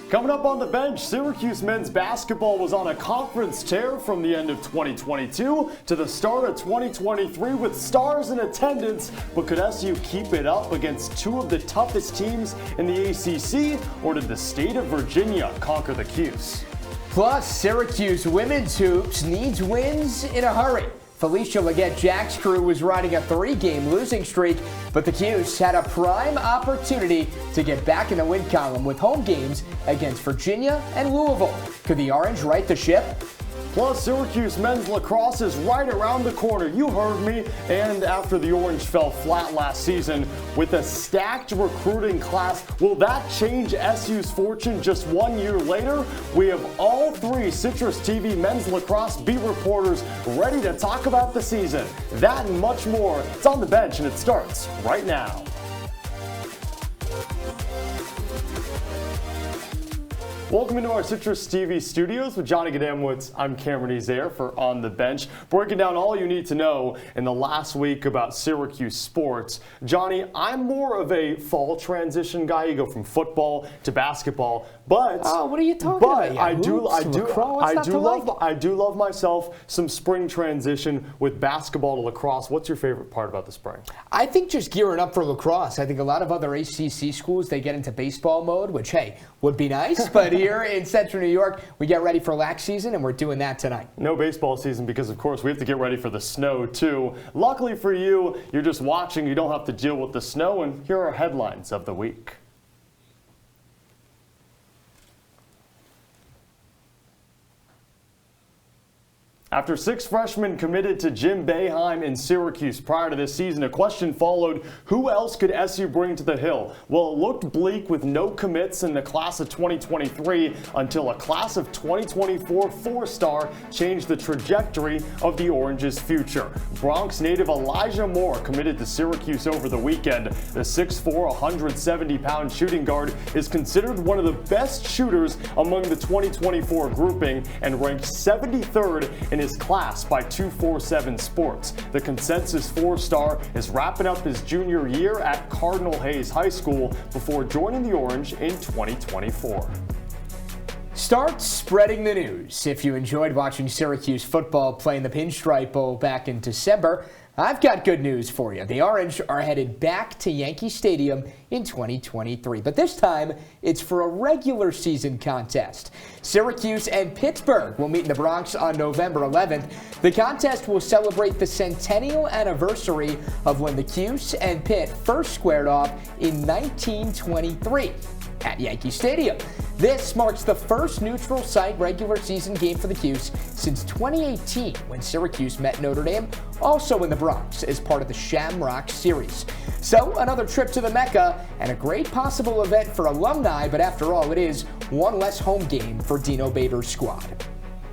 Coming up on the bench, Syracuse men's basketball was on a conference tear from the end of 2022 to the start of 2023 with stars in attendance. But could SU keep it up against two of the toughest teams in the ACC, or did the state of Virginia conquer the 'Cuse? Plus, Syracuse women's hoops needs wins in a hurry. Felicia Leggett-Jack's crew was riding a 3-game losing streak, but the 'Cuse had a prime opportunity to get back in the win column with home games against Virginia and Louisville. Could the Orange right the ship? Plus, Syracuse men's lacrosse is right around the corner. You heard me. And after the Orange fell flat last season with a stacked recruiting class, will that change SU's fortune just 1 year later? We have all three CitrusTV men's lacrosse beat reporters ready to talk about the season. That and much more. It's on the bench, and it starts right now. Welcome into our CitrusTV studios with Johnny Gadamowitz. I'm Cameron Ezeir for On the Bench, breaking down all you need to know in the last week about Syracuse sports. Johnny, I'm more of a fall transition guy. You go from football to basketball, but what are you talking about? I do love myself some spring transition with basketball to lacrosse. What's your favorite part about the spring? I think just gearing up for lacrosse. I think a lot of other ACC schools, they get into baseball mode, which, hey, would be nice, but here in Central New York, we get ready for lax season, and we're doing that tonight. No baseball season because, of course, we have to get ready for the snow, too. Luckily for you, you're just watching. You don't have to deal with the snow, and here are headlines of the week. After 6 freshmen committed to Jim Boeheim in Syracuse prior to this season, a question followed: who else could SU bring to the Hill? Well, it looked bleak with no commits in the class of 2023 until a class of 2024 4-star changed the trajectory of the Orange's future. Bronx native Elijah Moore committed to Syracuse over the weekend. The 6'4", 170-pound shooting guard is considered one of the best shooters among the 2024 grouping and ranked 73rd in his class by 247 Sports. The consensus 4-star is wrapping up his junior year at Cardinal Hayes High School before joining the Orange in 2024. Start spreading the news. If you enjoyed watching Syracuse football play in the Pinstripe Bowl back in December, I've got good news for you. The Orange are headed back to Yankee Stadium in 2023, but this time it's for a regular season contest. Syracuse and Pittsburgh will meet in the Bronx on November 11th. The contest will celebrate the centennial anniversary of when the 'Cuse and Pitt first squared off in 1923 at Yankee Stadium. This marks the first neutral site regular season game for the 'Cuse since 2018, when Syracuse met Notre Dame, also in the Bronx, as part of the Shamrock Series. So another trip to the Mecca and a great possible event for alumni, but after all, it is one less home game for Dino Baber's squad.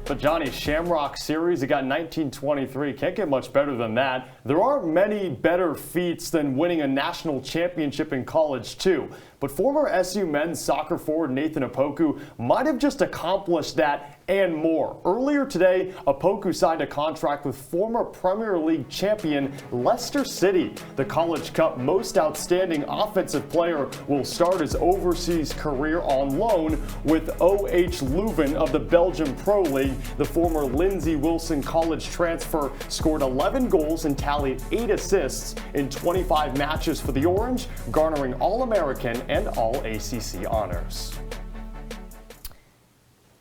But Johnny, Shamrock Series, it got 1923. Can't get much better than that. There aren't many better feats than winning a national championship in college, too. But former SU men's soccer forward Nathan Opoku might have just accomplished that and more. Earlier today, Opoku signed a contract with former Premier League champion Leicester City. The College Cup Most Outstanding Offensive Player will start his overseas career on loan with OH Leuven of the Belgian Pro League. The former Lindsey Wilson College transfer scored 11 goals and tallied 8 assists in 25 matches for the Orange, garnering All-American and All-ACC honors.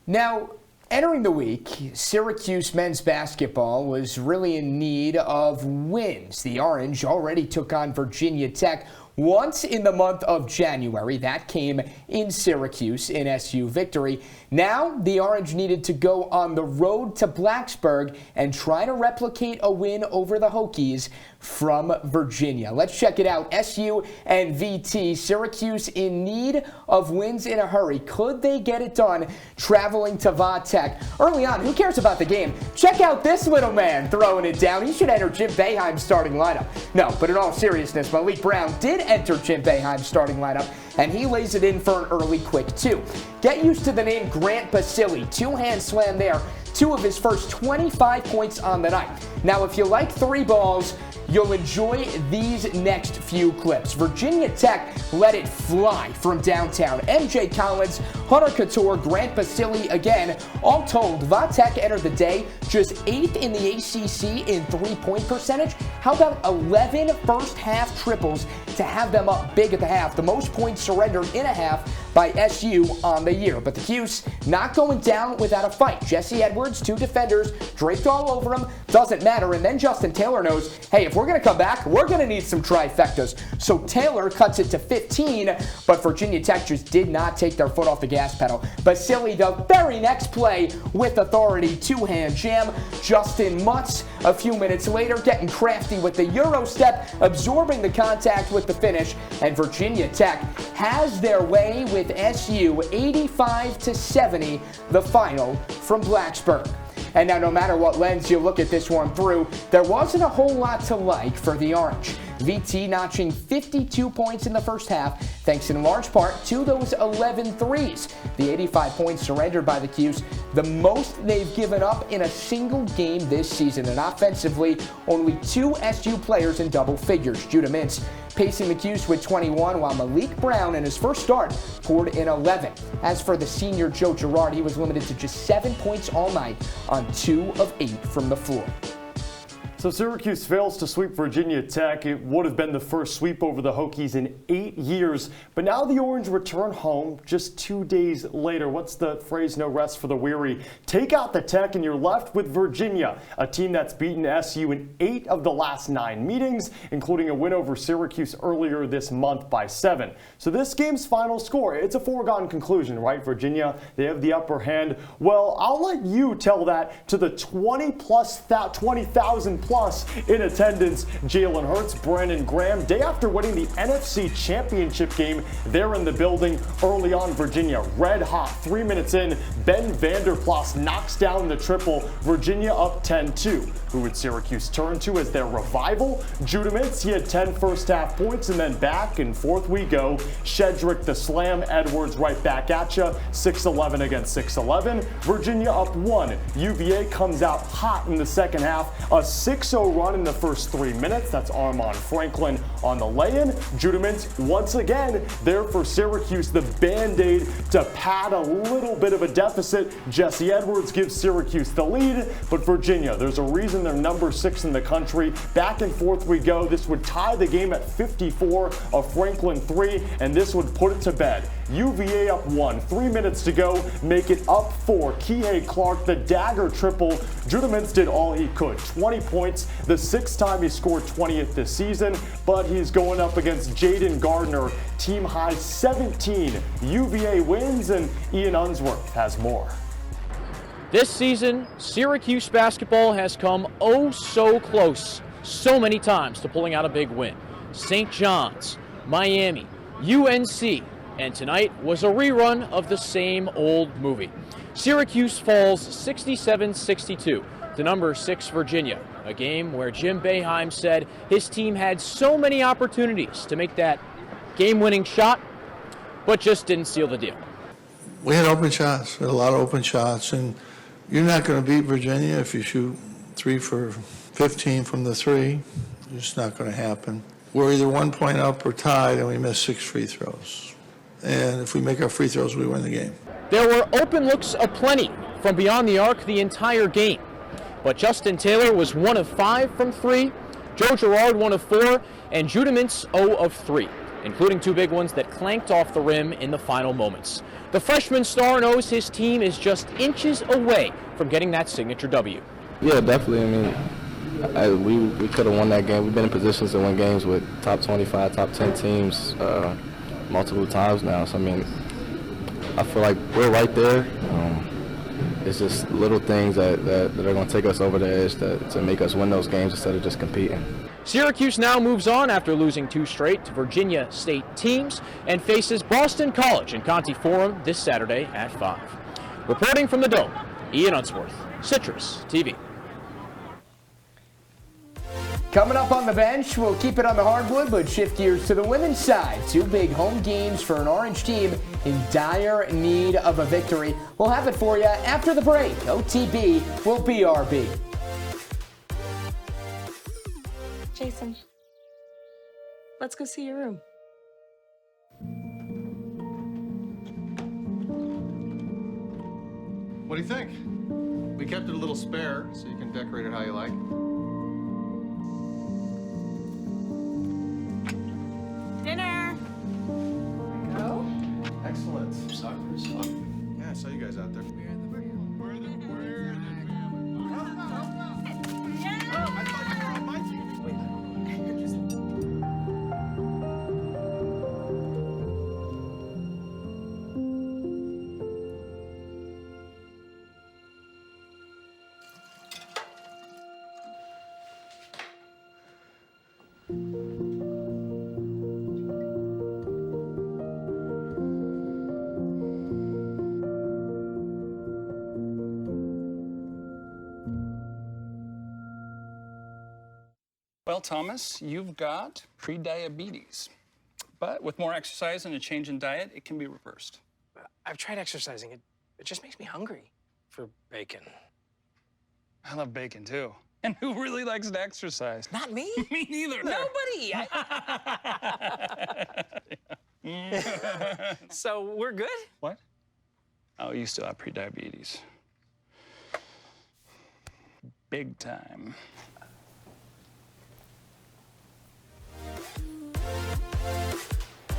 Now, entering the week, Syracuse men's basketball was really in need of wins. The Orange already took on Virginia Tech once in the month of January. That came in Syracuse in SU victory. Now, the Orange needed to go on the road to Blacksburg and try to replicate a win over the Hokies from Virginia. Let's check it out. SU and VT. Syracuse in need of wins in a hurry. Could they get it done traveling to Va Tech? Early on, who cares about the game? Check out this little man throwing it down. He should enter Jim Boeheim's starting lineup. No, but in all seriousness, Malik Brown did enter Jim Boeheim's starting lineup, and he lays it in for an early quick 2. Get used to the name Grant Basile. 2-hand slam there. 2 of his first 25 points on the night. Now, if you like 3 balls, you'll enjoy these next few clips. Virginia Tech let it fly from downtown. MJ Collins, Hunter Couture, Grant Basile again. All told, Va Tech entered the day just 8th in the ACC in three-point percentage. How about 11 first-half triples to have them up big at the half? The most points surrendered in a half by SU on the year. But the Cuse not going down without a fight. Jesse Edwards, 2 defenders, draped all over him. Doesn't matter. And then Justin Taylor knows, hey, if we're going to come back, we're going to need some trifectas. So Taylor cuts it to 15, but Virginia Tech just did not take their foot off the gas pedal. Basile, the very next play with authority, two-hand jam. Justin Mutz, a few minutes later, getting crafty with the Euro step, absorbing the contact with the finish. And Virginia Tech has their way with SU 85-70, the final from Blacksburg. And now, no matter what lens you look at this one through, there wasn't a whole lot to like for the Orange. VT notching 52 points in the first half, thanks in large part to those 11 threes. The 85 points surrendered by the Cuse, the most they've given up in a single game this season. And offensively, only 2 SU players in double figures. Judah Mintz pacing the Cuse with 21, while Malik Brown in his first start poured in 11. As for the senior Joe Girard, he was limited to just 7 points all night on 2 of 8 from the floor. So Syracuse fails to sweep Virginia Tech. It would have been the first sweep over the Hokies in 8 years. But now the Orange return home just 2 days later. What's the phrase, no rest for the weary? Take out the Tech and you're left with Virginia, a team that's beaten SU in 8 of the last 9 meetings, including a win over Syracuse earlier this month by 7. So this game's final score, it's a foregone conclusion, right? Virginia, they have the upper hand. Well, I'll let you tell that to the 20,000 plus in attendance. Jalen Hurts, Brandon Graham, day after winning the NFC Championship game, they're in the building early on. Virginia red hot. 3 minutes in, Ben Vanderplas knocks down the triple. Virginia up 10-2. Who would Syracuse turn to as their revival? Judah Mintz, he had 10 first half points, and then back and forth we go. Shedrick the slam, Edwards right back at you. 6-11 against 6-11. Virginia up 1. UVA comes out hot in the second half. A 6-0 run in the first 3 minutes. That's Armand Franklin on the lay-in. Judah Mintz once again there for Syracuse, the band-aid to pad a little bit of a deficit. Jesse Edwards gives Syracuse the lead, but Virginia, there's a reason they're number 6 in the country. Back and forth we go. This would tie the game at 54, a Franklin 3, and this would put it to bed. UVA up 1, 3 minutes to go, make it up 4. Kihei Clark, the dagger triple. Judah Mintz did all he could. 20 points, the 6th time he scored 20th this season, but he's going up against Jaden Gardner, team high 17. UVA wins, and Ian Unsworth has more. This season, Syracuse basketball has come oh so close so many times to pulling out a big win. St. John's, Miami, UNC, and tonight was a rerun of the same old movie. Syracuse falls 67-62 to number 6 Virginia, a game where Jim Boeheim said his team had so many opportunities to make that game-winning shot, but just didn't seal the deal. We had open shots, we had a lot of open shots, and you're not going to beat Virginia if you shoot 3 for 15 from the 3. It's just not going to happen. We're either 1 point up or tied, and we miss 6 free throws. And if we make our free throws, we win the game. There were open looks aplenty from beyond the arc the entire game. But Justin Taylor was 1 of 5 from 3, Joe Girard 1 of 4, and Judah Mintz 0 of 3, including 2 big ones that clanked off the rim in the final moments. The freshman star knows his team is just inches away from getting that signature W. Yeah, definitely. I mean, we could have won that game. We've been in positions to win games with top 25, top 10 teams multiple times now. So, I mean, I feel like we're right there. It's just little things that are going to take us over the edge to make us win those games instead of just competing. Syracuse now moves on after losing 2 straight to Virginia State teams and faces Boston College in Conti Forum this Saturday at 5. Reporting from the Dome, Ian Unsworth, Citrus TV. Coming up on the bench, we'll keep it on the hardwood, but shift gears to the women's side. 2 big home games for an Orange team in dire need of a victory. We'll have it for you after the break. OTB will BRB. Jason, let's go see your room. What do you think? We kept it a little spare, so you can decorate it how you like. Dinner! Go? Excellent. Soccer's fun. Yeah, I saw you guys out there. We're the family. I thought you were on my team. Well, Thomas, you've got pre-diabetes. But with more exercise and a change in diet, it can be reversed. I've tried exercising. It just makes me hungry for bacon. I love bacon, too. And who really likes to exercise? Not me. Me neither. Nobody. So we're good? What? Oh, you still have pre-diabetes. Big time.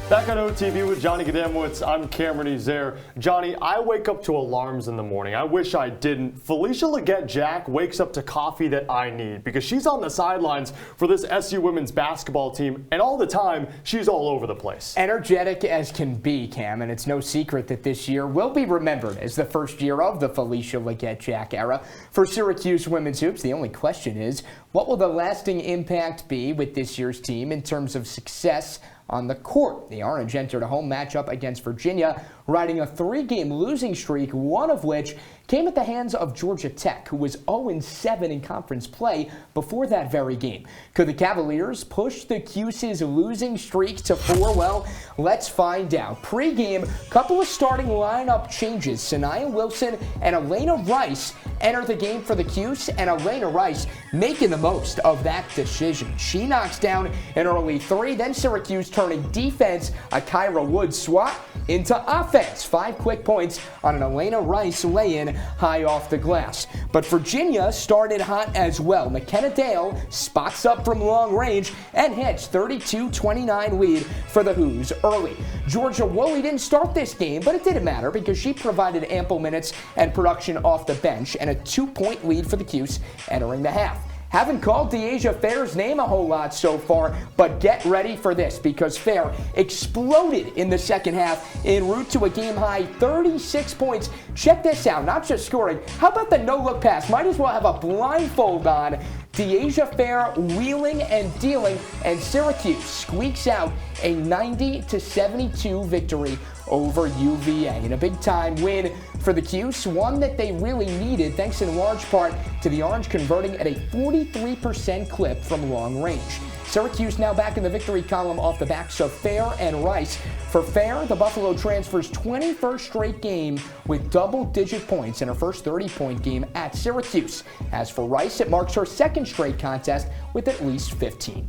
Back on OTV with Johnny Gadamowitz, I'm Cameron Ezeir. Johnny, I wake up to alarms in the morning. I wish I didn't. Felicia Leggett-Jack wakes up to coffee that I need because she's on the sidelines for this SU women's basketball team, and all the time, she's all over the place. Energetic as can be, Cam, and it's no secret that this year will be remembered as the first year of the Felicia Leggett-Jack era. For Syracuse women's hoops, the only question is, what will the lasting impact be with this year's team in terms of success on the court? The Orange entered a home matchup against Virginia, riding a 3-game losing streak, one of which came at the hands of Georgia Tech, who was 0-7 in conference play before that very game. Could the Cavaliers push the Cuse's losing streak to 4? Well, let's find out. Pre-game, couple of starting lineup changes. Sanaya Wilson and Elena Rice enter the game for the Cuse, and Elena Rice making the most of that decision. She knocks down an early 3, then Syracuse turning defense, a Kyra Woods swat, into offense. 5 quick points on an Elena Rice lay-in high off the glass. But Virginia started hot as well. McKenna Dale spots up from long range and hits 32-29 lead for the Hoos early. Georgia Woolley didn't start this game, but it didn't matter because she provided ample minutes and production off the bench, and a 2-point lead for the Cuse entering the half. Haven't called De'Asia Fair's name a whole lot so far, but get ready for this because Fair exploded in the second half en route to a game-high 36 points. Check this out, not just scoring. How about the no-look pass? Might as well have a blindfold on. De'Asia Fair wheeling and dealing, and Syracuse squeaks out a 90-72 victory over UVA in a big-time win for the Cuse, one that they really needed thanks in large part to the Orange converting at a 43% clip from long range. Syracuse now back in the victory column off the backs of Fair and Rice. For Fair, the Buffalo transfers 21st straight game with double-digit points in her first 30-point game at Syracuse. As for Rice, it marks her second straight contest with at least 15.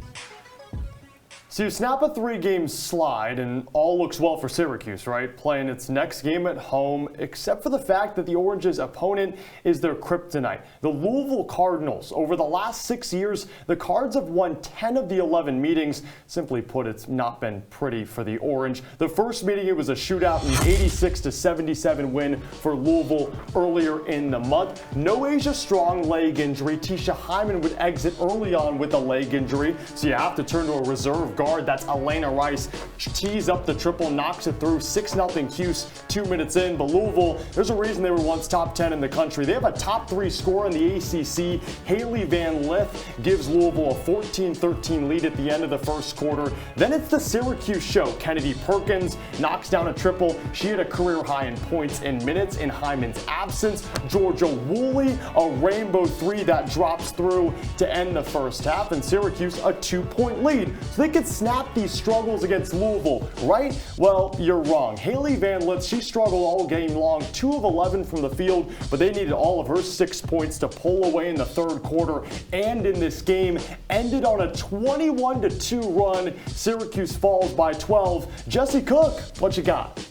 So you snap a 3-game slide and all looks well for Syracuse, right? Playing its next game at home, except for the fact that the Orange's opponent is their kryptonite. The Louisville Cardinals. Over the last 6 years, the Cards have won 10 of the 11 meetings. Simply put, it's not been pretty for the Orange. The first meeting, it was a shootout, an 86-77 win for Louisville earlier in the month. No Asia Strong leg injury. Tisha Hyman would exit early on with a leg injury, so you have to turn to a reserve guard. That's Elena Rice. Tees up the triple, knocks it through. 6-0 Cuse 2 minutes in. But Louisville, there's a reason they were once top 10 in the country. They have a top 3 scorer in the ACC. Haley Van Lith gives Louisville a 14-13 lead at the end of the first quarter. Then it's the Syracuse show. Kennedy Perkins knocks down a triple. She had a career high in points and minutes in Hyman's absence. Georgia Woolley, a rainbow 3 that drops through to end the first half. And Syracuse, a 2-point lead. So they could snap these struggles against Louisville, right? Well, you're wrong. Haley Van Litz, she struggled all game long, 2 of 11 from the field, but they needed all of her 6 points to pull away in the third quarter and in this game. Ended on a 21-2 run. Syracuse falls by 12. Jesse Cook, what you got?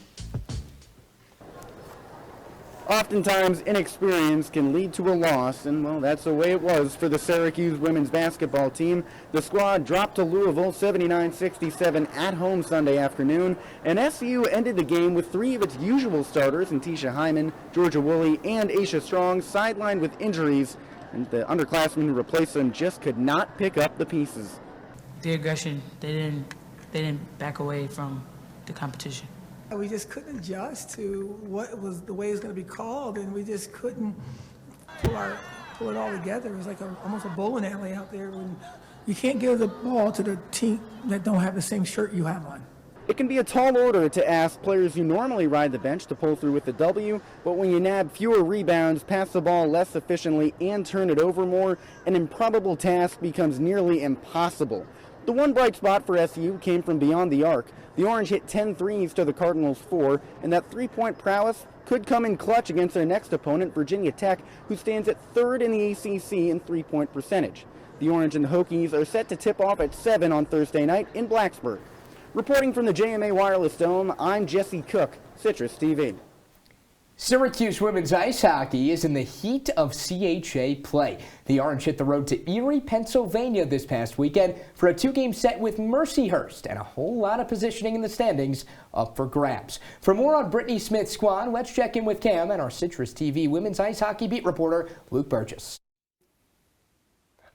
Oftentimes, inexperience can lead to a loss, and, well, that's the way it was for the Syracuse women's basketball team. The squad dropped to Louisville 79-67 at home Sunday afternoon, and SU ended the game with 3 of its usual starters, in Tisha Hyman, Georgia Woolley, and Aisha Strong, sidelined with injuries, and the underclassmen who replaced them just could not pick up the pieces. The aggression, they didn't back away from the competition. We just couldn't adjust to what was the way it was going to be called, and we just couldn't pull it all together. It was like almost a bowling alley out there when you can't give the ball to the team that don't have the same shirt you have on. It can be a tall order to ask players who normally ride the bench to pull through with the W, but when you nab fewer rebounds, pass the ball less efficiently, and turn it over more, an improbable task becomes nearly impossible. The one bright spot for SU came from beyond the arc. The Orange hit 10 threes to the Cardinals' 4, and that three-point prowess could come in clutch against their next opponent, Virginia Tech, who stands at 3rd in the ACC in three-point percentage. The Orange and the Hokies are set to tip off at 7 on Thursday night in Blacksburg. Reporting from the JMA Wireless Dome, I'm Jesse Cook, CitrusTV. Syracuse women's ice hockey is in the heat of CHA play. The Orange hit the road to Erie, Pennsylvania this past weekend for a 2-game set with Mercyhurst, and a whole lot of positioning in the standings up for grabs. For more on Brittany Smith's squad, let's check in with Cam and our CitrusTV women's ice hockey beat reporter, Luke Burgess.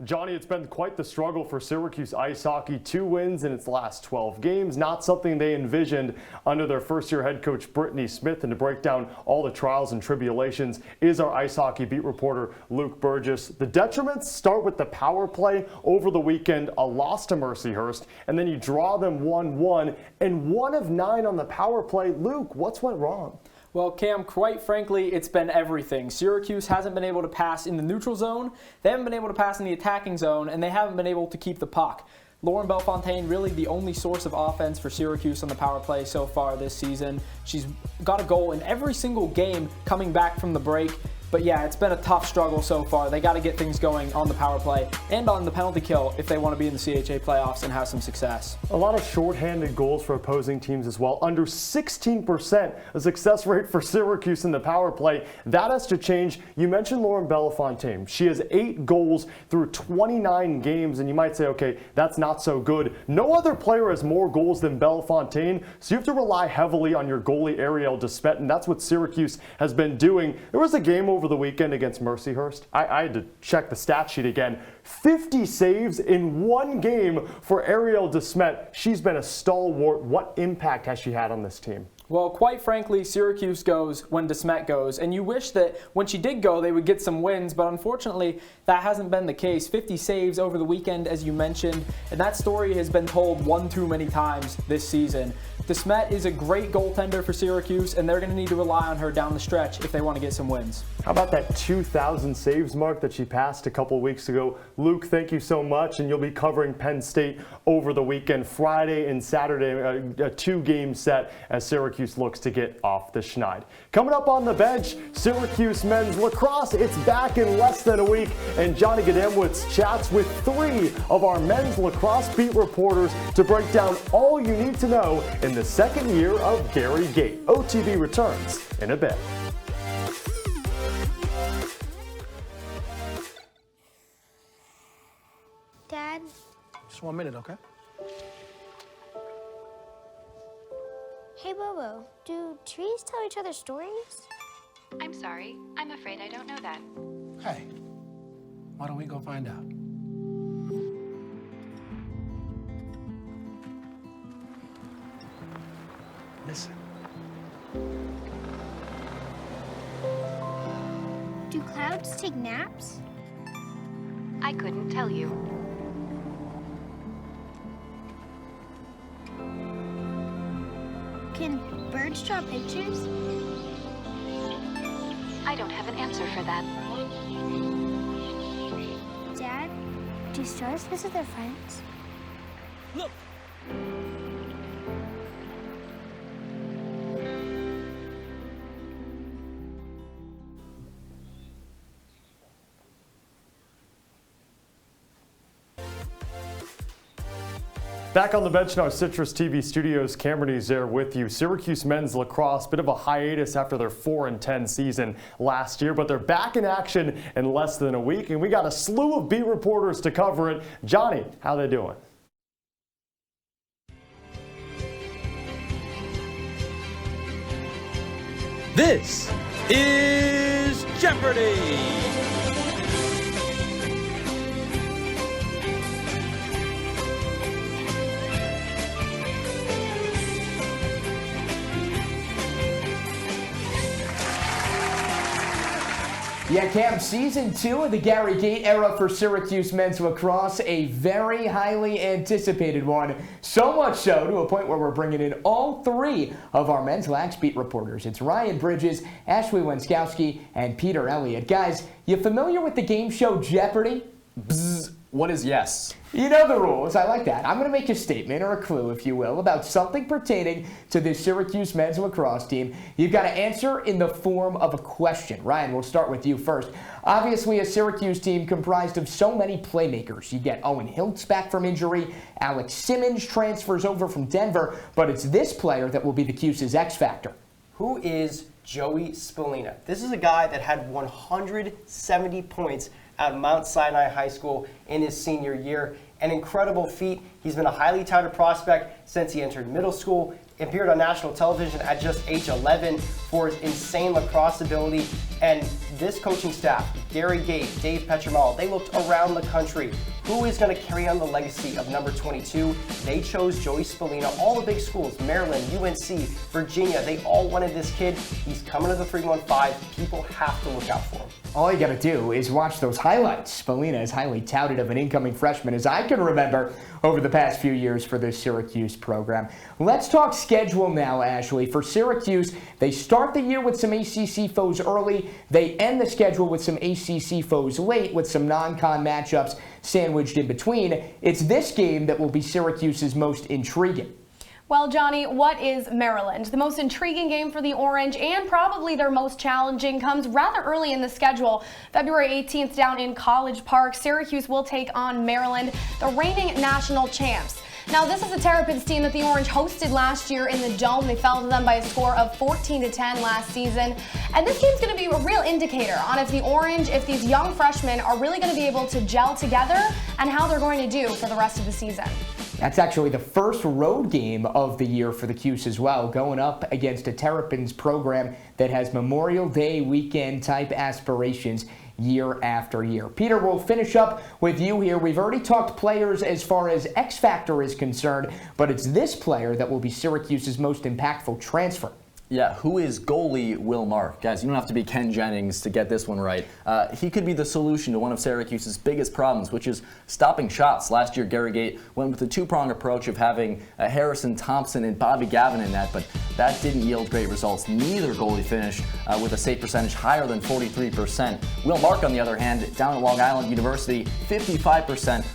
Johnny, it's been quite the struggle for Syracuse ice hockey. 2 wins in its last 12 games. Not something they envisioned under their first-year head coach, Brittany Smith. And to break down all the trials and tribulations is our ice hockey beat reporter, Luke Burgess. The detriments start with the power play over the weekend, a loss to Mercyhurst, and then you draw them 1-1, and 1 of 9 on the power play. Luke, what's went wrong? Well, Cam, quite frankly, it's been everything. Syracuse hasn't been able to pass in the neutral zone, they haven't been able to pass in the attacking zone, and they haven't been able to keep the puck. Lauren Bellefontaine, really the only source of offense for Syracuse on the power play so far this season. She's got a goal in every single game coming back from the break. But yeah, it's been a tough struggle so far. They got to get things going on the power play and on the penalty kill if they want to be in the CHA playoffs and have some success. A lot of shorthanded goals for opposing teams as well. Under 16% a success rate for Syracuse in the power play. That has to change. You mentioned Lauren Bellefontaine. She has 8 goals through 29 games, and you might say, okay, that's not so good. No other player has more goals than Bellefontaine, so you have to rely heavily on your goalie Ariel Despet, and that's what Syracuse has been doing. There was a game over the weekend against Mercyhurst. I had to check the stat sheet again. 50 saves in 1 game for Ariel Desmet. She's been a stalwart. What impact has she had on this team? Well, quite frankly, Syracuse goes when DeSmet goes, and you wish that when she did go, they would get some wins, but unfortunately, that hasn't been the case. 50 saves over the weekend, as you mentioned, and that story has been told one too many times this season. DeSmet is a great goaltender for Syracuse, and they're going to need to rely on her down the stretch if they want to get some wins. How about that 2,000 saves mark that she passed a couple weeks ago? Luke, thank you so much, and you'll be covering Penn State over the weekend, Friday and Saturday, a 2-game set as Syracuse looks to get off the schneid. Coming up on the bench, Syracuse men's lacrosse. It's back in less than a week, and Johnny Gadamowitz chats with 3 of our men's lacrosse beat reporters to break down all you need to know in the second year of Gary Gate. OTB returns in a bit. Dad? Just 1 minute, okay? Hey, Bobo, do trees tell each other stories? I'm sorry. I'm afraid I don't know that. Hey, why don't we go find out? Listen. Do clouds take naps? I couldn't tell you. Can birds draw pictures? I don't have an answer for that. Dad, do stars visit their friends? Look, Back on the bench in our Citrus TV studios, Cameron Ezeir with you. Syracuse men's lacrosse, bit of a hiatus after their 4-10 season last year, but they're back in action in less than a week, and we got a slew of beat reporters to cover it. Johnny, how they doing? This is Jeopardy! Yeah, Cam, season 2 of the Gary Gate era for Syracuse men's lacrosse, a very highly anticipated one. So much so to a point where we're bringing in all 3 of our men's lax beat reporters. It's Ryan Bridges, Ashley Wenskowski, and Peter Elliott. Guys, you familiar with the game show Jeopardy? Bzz. What is yes? You know the rules. I like that. I'm going to make a statement or a clue, if you will, about something pertaining to this Syracuse men's lacrosse team. You've got to answer in the form of a question. Ryan, we'll start with you first. Obviously, a Syracuse team comprised of so many playmakers. You get Owen Hiltz back from injury. Alex Simmons transfers over from Denver. But it's this player that will be the Cuse's X factor. Who is Joey Spallina? This is a guy that had 170 points at Mount Sinai High School in his senior year. An incredible feat. He's been a highly touted prospect since he entered middle school, appeared on national television at just age 11 for his insane lacrosse ability. And this coaching staff, Gary Gate, Dave Petromal, they looked around the country. Who is going to carry on the legacy of number 22? They chose Joey Spallina. All the big schools, Maryland, UNC, Virginia, they all wanted this kid. He's coming to the 315. People have to look out for him. All you got to do is watch those highlights. Spallina is highly touted of an incoming freshman, as I can remember, over the past few years for this Syracuse program. Let's talk schedule now, Ashley. For Syracuse, they start the year with some ACC foes early. They end the schedule with some ACC foes late, with some non-con matchups sandwiched in between. It's this game that will be Syracuse's most intriguing. Well, Johnny, what is Maryland? The most intriguing game for the Orange and probably their most challenging comes rather early in the schedule. February 18th down in College Park, Syracuse will take on Maryland, the reigning national champs. Now, this is a Terrapins team that the Orange hosted last year in the Dome. They fell to them by a score of 14-10 last season. And this game's going to be a real indicator on if the Orange, if these young freshmen are really going to be able to gel together and how they're going to do for the rest of the season. That's actually the first road game of the year for the Cuse as well, going up against a Terrapins program that has Memorial Day weekend type aspirations year after year. Peter, we'll finish up with you here. We've already talked players as far as X Factor is concerned, but it's this player that will be Syracuse's most impactful transfer. Yeah, who is goalie Will Mark? Guys, you don't have to be Ken Jennings to get this one right. He could be the solution to one of Syracuse's biggest problems, which is stopping shots. Last year, Gary Gate went with the two-pronged approach of having Harrison Thompson and Bobby Gavin in net, but that didn't yield great results. Neither goalie finished with a save percentage higher than 43%. Will Mark, on the other hand, down at Long Island University, 55%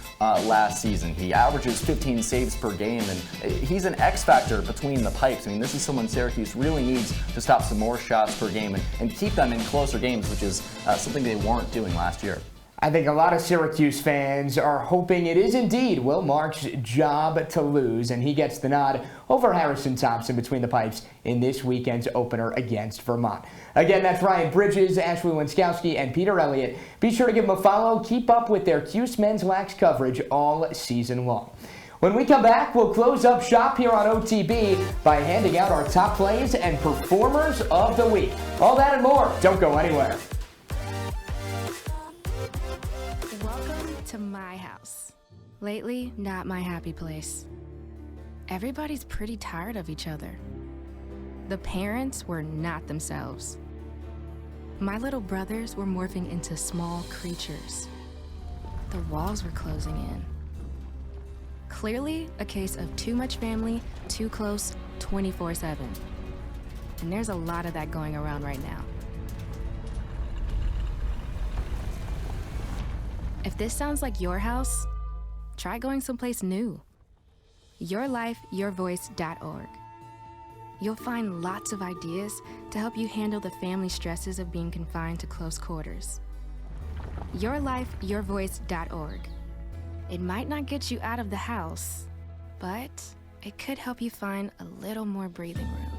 last season. He averages 15 saves per game, and he's an X factor between the pipes. I mean, this is someone Syracuse really needs to stop some more shots per game and keep them in closer games, which is something they weren't doing last year. I think a lot of Syracuse fans are hoping it is indeed Will Mark's job to lose, and he gets the nod over Harrison Thompson between the pipes in this weekend's opener against Vermont. Again, that's Ryan Bridges, Ashley Wenskowski, and Peter Elliott. Be sure to give them a follow. Keep up with their Cuse men's lax coverage all season long. When we come back, we'll close up shop here on OTB by handing out our top plays and performers of the week. All that and more. Don't go anywhere. Welcome to my house. Lately, not my happy place. Everybody's pretty tired of each other. The parents were not themselves. My little brothers were morphing into small creatures. The walls were closing in. Clearly, a case of too much family, too close, 24/7. And there's a lot of that going around right now. If this sounds like your house, try going someplace new. YourLifeYourVoice.org. You'll find lots of ideas to help you handle the family stresses of being confined to close quarters. YourLifeYourVoice.org. It might not get you out of the house, but it could help you find a little more breathing room.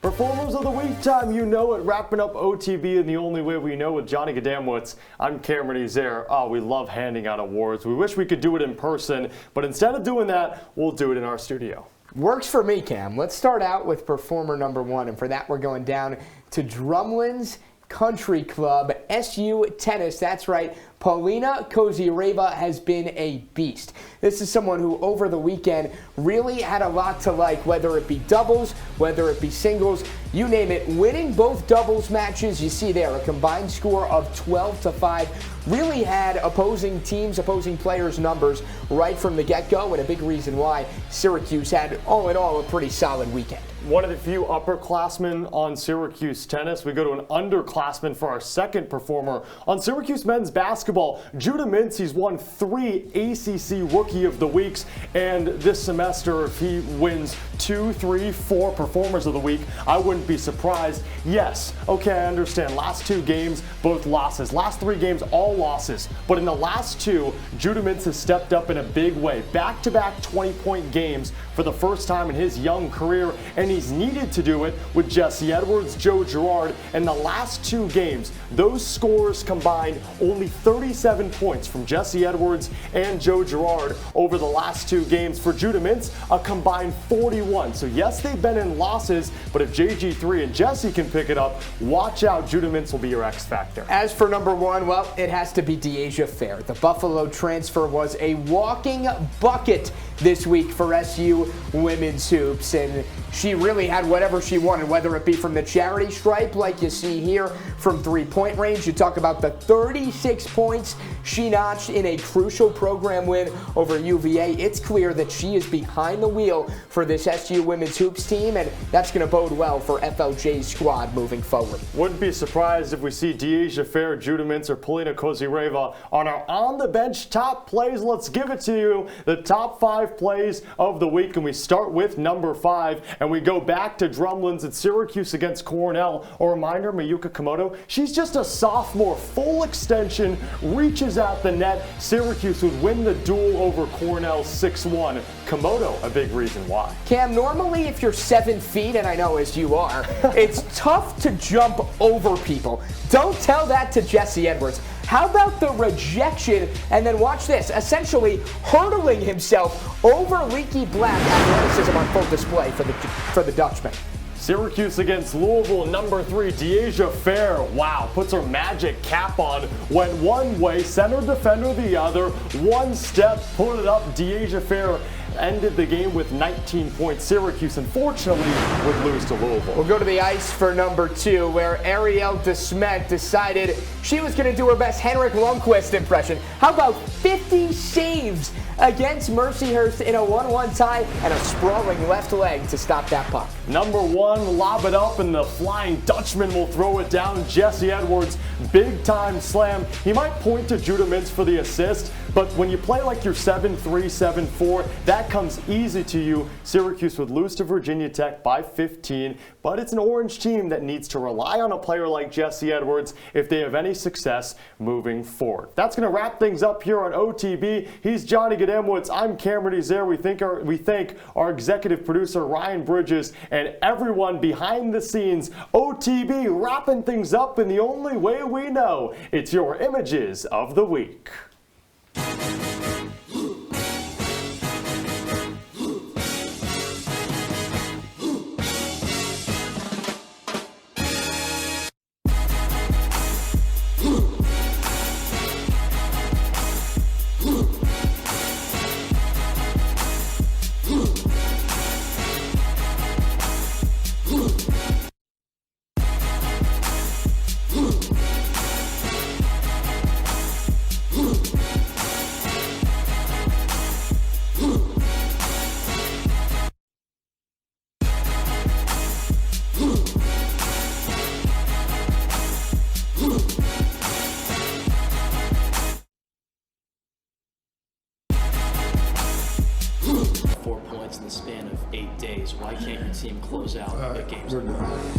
Performers of the Week time, you know it. Wrapping up OTB in the only way we know with Johnny Gadamowitz. I'm Cameron Ezeir. Oh, we love handing out awards. We wish we could do it in person, but instead of doing that, we'll do it in our studio. Works for me, Cam. Let's start out with performer number 1, and for that we're going down to Drumlin's Country Club, SU Tennis. That's right. Paulina Kozyreva has been a beast. This is someone who over the weekend really had a lot to like, whether it be doubles, whether it be singles, you name it. Winning both doubles matches, you see there, a combined score of 12-5. Really had opposing teams, opposing players' numbers right from the get-go, and a big reason why Syracuse had, all in all, a pretty solid weekend. One of the few upperclassmen on Syracuse tennis. We go to an underclassman for our second performer. On Syracuse men's basketball, Judah Mintz, he's won 3 ACC Rookie of the Weeks, and this semester, if he wins 2, 3, 4 Performers of the Week, I wouldn't be surprised. Yes, okay, I understand. Last 2 games, both losses. Last 3 games, all losses. But in the last 2, Judah Mintz has stepped up in a big way. Back-to-back 20-point games for the first time in his young career, and he's needed to do it with Jesse Edwards, Joe Girard. In the last 2 games, those scores combined only 37 points from Jesse Edwards and Joe Girard over the last 2 games. For Judah Mintz, a combined 41. So yes, they've been in losses, but if JG3 and Jesse can pick it up, watch out, Judah Mintz will be your X factor. As for number 1, well, it has to be Deasia Fair. The Buffalo transfer was a walking bucket this week for SU women's hoops, and she really had whatever she wanted, whether it be from the charity stripe like you see here, from 3-point range. You talk about the 36 points she notched in a crucial program win over UVA. It's clear that she is behind the wheel for this SU women's hoops team, and that's going to bode well for FLJ's squad moving forward. Wouldn't be surprised if we see Deasia Fair, Judah Mintz, or Paulina Kozyreva on our on-the-bench top plays. Let's give it to you, the top 5 plays of the week, and we start with number 5, and we go back to Drumlin's at Syracuse against Cornell. A reminder, Mayuka Komodo, she's just a sophomore, full extension, reaches out the net. Syracuse would win the duel over Cornell 6-1. Komodo, a big reason why. Cam, normally if you're 7 feet, and I know as you are, it's tough to jump over people. Don't tell that to Jesse Edwards. How about the rejection, and then watch this, essentially hurdling himself over Leaky Black. Athleticism on full display for the Dutchman. Syracuse against Louisville, number 3, Deasia Fair. Wow, puts her magic cap on. Went one way, center defender the other. One step, put it up. Deasia Fair ended the game with 19 points. Syracuse, unfortunately, would lose to Louisville. We'll go to the ice for number 2, where Arielle DeSmet decided she was going to do her best Henrik Lundqvist impression. How about 50 saves against Mercyhurst in a 1-1 tie and a sprawling left leg to stop that puck? Number 1, lob it up, and the Flying Dutchman will throw it down. Jesse Edwards, big-time slam. He might point to Judah Mintz for the assist, but when you play like you're 7-3, 7-4, that comes easy to you. Syracuse would lose to Virginia Tech by 15, but it's an Orange team that needs to rely on a player like Jesse Edwards if they have any success moving forward. That's going to wrap things up here on OTB. He's Johnny Gadamowitz. I'm Cameron Ezeir. We thank our executive producer, Ryan Bridges, and everyone behind the scenes. OTB wrapping things up in the only way we know. It's your Images of the Week. Woo! points in the span of 8 days. Why can't your team close out big games? We're done.